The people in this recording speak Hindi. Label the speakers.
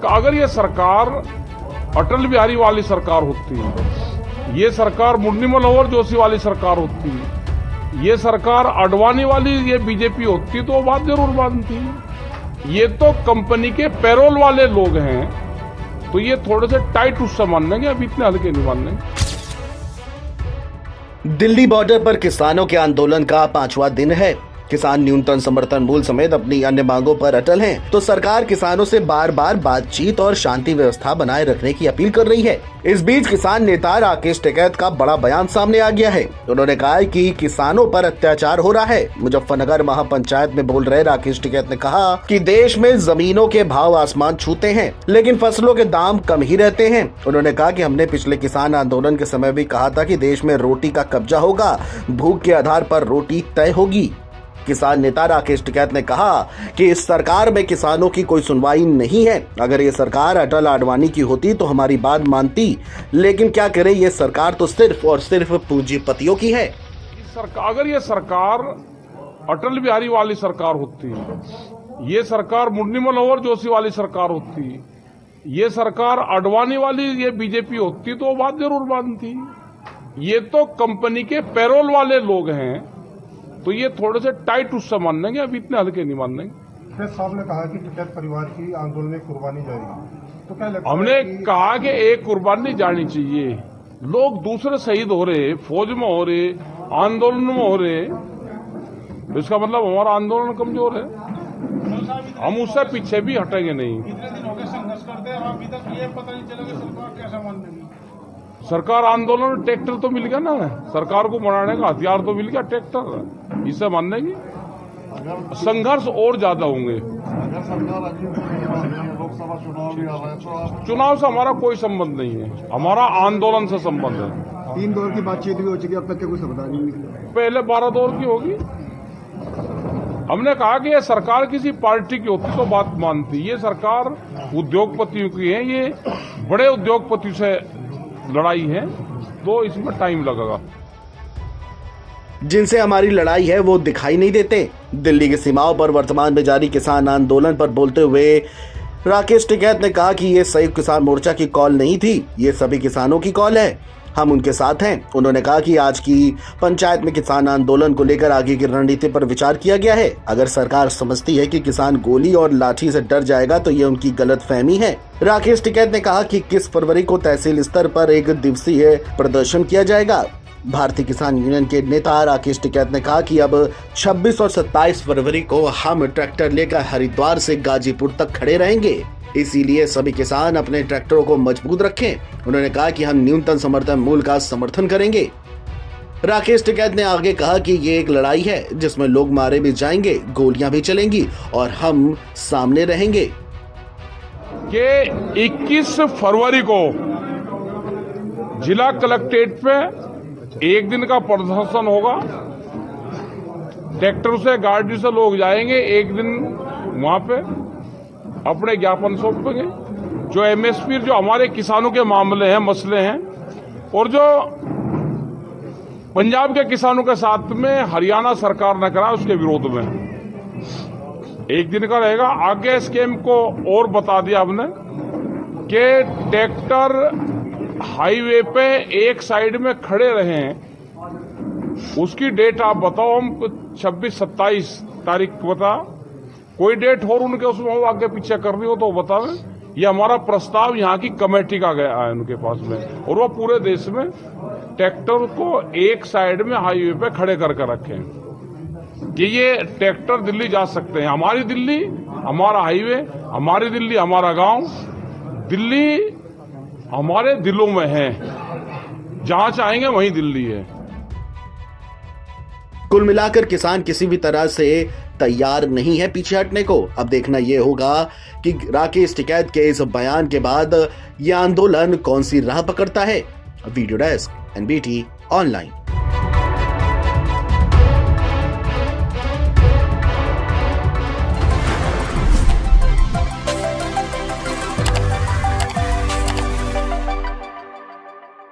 Speaker 1: अगर ये सरकार अटल बिहारी वाली सरकार होती, ये सरकार मुरली मनोहर जोशी वाली सरकार होती, ये सरकार आडवाणी वाली ये बीजेपी होती तो बात जरूर बनती। ये तो कंपनी के पैरोल वाले लोग हैं तो ये थोड़े से टाइट उससे मान लेंगे, अब इतने हल्के नहीं मान लेंगे।
Speaker 2: दिल्ली बॉर्डर पर किसानों के आंदोलन का 5वां दिन है। किसान न्यूनतम समर्थन मूल्य समेत अपनी अन्य मांगों पर अटल हैं, तो सरकार किसानों से बार बार बातचीत और शांति व्यवस्था बनाए रखने की अपील कर रही है। इस बीच किसान नेता राकेश टिकैत का बड़ा बयान सामने आ गया है। उन्होंने कहा है कि किसानों पर अत्याचार हो रहा है। मुजफ्फरनगर महापंचायत में बोल रहे राकेश टिकैत ने कहा कि देश में जमीनों के भाव आसमान छूते हैं, लेकिन फसलों के दाम कम ही रहते हैं। उन्होंने कहा कि हमने पिछले किसान आंदोलन के समय भी कहा था कि देश में रोटी का कब्जा होगा, भूख के आधार पर रोटी तय होगी। किसान नेता राकेश टिकैत ने कहा कि इस सरकार में किसानों की कोई सुनवाई नहीं है। अगर ये सरकार अटल आडवाणी की होती तो हमारी बात मानती, लेकिन क्या करे, ये सरकार तो सिर्फ और सिर्फ पूंजीपतियों की है।
Speaker 1: अगर ये सरकार अटल बिहारी वाली सरकार होती, ये सरकार मुरली मनोहर जोशी वाली सरकार होती, ये सरकार आडवाणी वाली ये बीजेपी होती तो बात जरूर मानती। ये तो कंपनी के पैरोल वाले लोग हैं तो ये थोड़े से टाइट उससे मान लेंगे, अब इतने हल्के नहीं मान लेंगे।
Speaker 3: फिर साहब ने कहा कि टिकैत परिवार की आंदोलन में कुर्बानी जाएगी, तो क्या लगता
Speaker 1: हमने
Speaker 3: है कि...
Speaker 1: कहा कि एक कुर्बानी जानी चाहिए। लोग दूसरे शहीद हो रहे, फौज में हो रहे, आंदोलन में हो रहे, इसका मतलब हमारा आंदोलन कमजोर है। हम उससे पीछे भी हटेंगे नहीं।
Speaker 3: इतने दिन हो गए संघर्ष करते हैं, अभी तक ये पता नहीं चला कि सरकार कैसा मान लेगी।
Speaker 1: सरकार आंदोलन में ट्रैक्टर तो मिल गया ना, सरकार को मनाने का हथियार तो मिल गया, ट्रैक्टर, इसे मान लेंगे। संघर्ष और ज्यादा होंगे।
Speaker 3: अगर सरकार लोकसभा चुनाव भी आ रहा है तो आप...
Speaker 1: चुनाव से हमारा कोई संबंध नहीं है, हमारा आंदोलन से संबंध है।
Speaker 3: 3 दौर की बातचीत भी हो चुकी है, अब तक कोई समाधान नहीं निकला।
Speaker 1: पहले 12 दौर की होगी। हमने कहा कि ये सरकार किसी पार्टी की होती तो बात मानती। ये सरकार उद्योगपतियों की है, ये बड़े उद्योगपतियों से लड़ाई है तो इसमें टाइम लगेगा।
Speaker 2: जिनसे हमारी लड़ाई है वो दिखाई नहीं देते। दिल्ली की सीमाओं पर वर्तमान में जारी किसान आंदोलन पर बोलते हुए राकेश टिकैत ने कहा कि ये संयुक्त किसान मोर्चा की कॉल नहीं थी, ये सभी किसानों की कॉल है, हम उनके साथ हैं। उन्होंने कहा कि आज की पंचायत में किसान आंदोलन को लेकर आगे की रणनीति पर विचार किया गया है। अगर सरकार समझती है कि किसान गोली और लाठी से डर जाएगा तो ये उनकी गलतफहमी है। राकेश टिकैत ने कहा कि 21 फरवरी को तहसील स्तर पर एक दिवसीय प्रदर्शन किया जाएगा। भारतीय किसान यूनियन के नेता राकेश टिकैत ने कहा कि अब 26 और 27 फरवरी को हम ट्रैक्टर लेकर हरिद्वार से गाजीपुर तक खड़े रहेंगे, इसीलिए सभी किसान अपने ट्रैक्टरों को मजबूत रखें। उन्होंने कहा कि हम न्यूनतम समर्थन मूल्य का समर्थन करेंगे। राकेश टिकैत ने आगे कहा कि ये एक लड़ाई है जिसमें लोग मारे भी जाएंगे, गोलियां भी चलेंगी और हम सामने रहेंगे।
Speaker 1: कि 21 फरवरी को जिला कलेक्ट्रेट पे एक दिन का प्रदर्शन होगा। ट्रैक्टर से, गाड़ी से लोग जाएंगे, एक दिन वहां पे अपने ज्ञापन सौंपेंगे। जो एमएसपी, जो हमारे किसानों के मामले हैं, मसले हैं, और जो पंजाब के किसानों के साथ में हरियाणा सरकार ने करा उसके विरोध में एक दिन का रहेगा। आगे स्कीम को और बता दिया हमने कि ट्रैक्टर हाईवे पे एक साइड में खड़े रहें, उसकी डेट आप बताओ, हम 26-27 तारीख बता, कोई डेट हो उनके उसमें हो, आगे पीछे करनी हो तो बतावें। ये हमारा प्रस्ताव यहाँ की कमेटी का गया है उनके पास में, और वो पूरे देश में ट्रैक्टर को एक साइड में हाईवे पे खड़े करके रखें कि ये ट्रैक्टर दिल्ली जा सकते हैं। हमारी दिल्ली, हमारा हाईवे, हमारी दिल्ली, हमारा गांव, दिल्ली हमारे दिलों में है, जहां चाहेंगे वहीं दिल्ली है।
Speaker 2: कुल मिलाकर किसान किसी भी तरह से तैयार नहीं है पीछे हटने को। अब देखना यह होगा कि राकेश टिकैत के इस बयान के बाद यह आंदोलन कौन सी राह पकड़ता है। Video desk, NBT online.